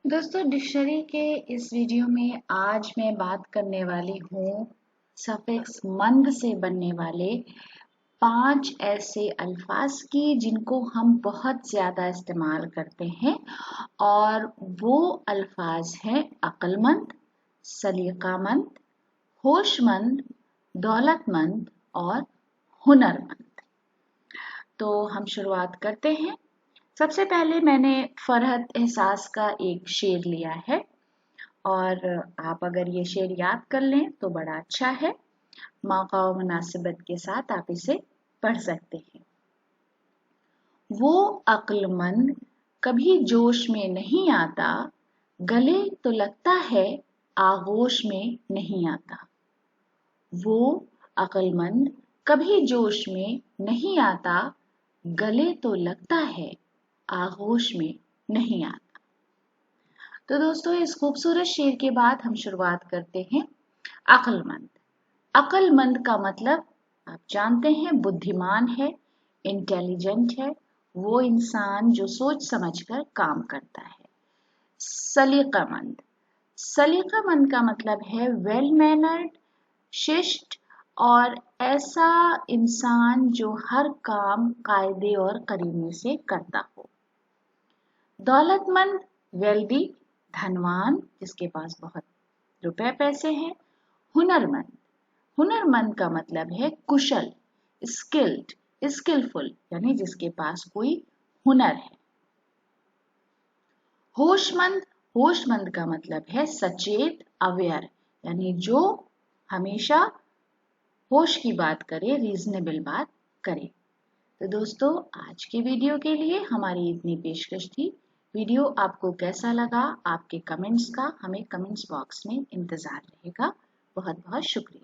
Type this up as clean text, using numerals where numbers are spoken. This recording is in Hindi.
दोस्तों, डिक्शनरी के इस वीडियो में आज मैं बात करने वाली हूँ सफिक्स मंद से बनने वाले 5 ऐसे अल्फाज की जिनको हम बहुत ज़्यादा इस्तेमाल करते हैं। और वो अल्फाज हैं अक्लमंद, सलीकामंद, होशमंद, दौलतमंद और हुनरमंद। तो हम शुरुआत करते हैं। सबसे पहले मैंने फरहत एहसास का एक शेर लिया है और आप अगर ये शेर याद कर लें तो बड़ा अच्छा है। मौका व मुनासिबत के साथ आप इसे पढ़ सकते हैं। वो अक्लमंद कभी जोश में नहीं आता, गले तो लगता है आगोश में नहीं आता। वो अक्लमंद कभी जोश में नहीं आता, गले तो लगता है आगोश में नहीं आता। तो दोस्तों, इस खूबसूरत शेर के बाद हम शुरुआत करते हैं। अक्लमंद। अक्लमंद का मतलब आप जानते हैं, बुद्धिमान है, इंटेलिजेंट है, वो इंसान जो सोच समझकर काम करता है। सलीकामंद। सलीकामंद का मतलब है वेल मैनर्ड, शिष्ट और ऐसा इंसान जो हर काम कायदे और करीने से करता हो। दौलतमंद, वेल्दी, धनवान जिसके पास बहुत रुपए पैसे हैं। हुनरमंद। हुनरमंद का मतलब है कुशल, स्किल्ड, स्किलफुल, यानी जिसके पास कोई हुनर है। होशमंद। होशमंद का मतलब है सचेत, अवेयर, यानी जो हमेशा होश की बात करे, रीजनेबल बात करे। तो दोस्तों, आज के वीडियो के लिए हमारी इतनी पेशकश थी। वीडियो आपको कैसा लगा, आपके कमेंट्स का हमें कमेंट्स बॉक्स में इंतजार रहेगा। बहुत बहुत शुक्रिया।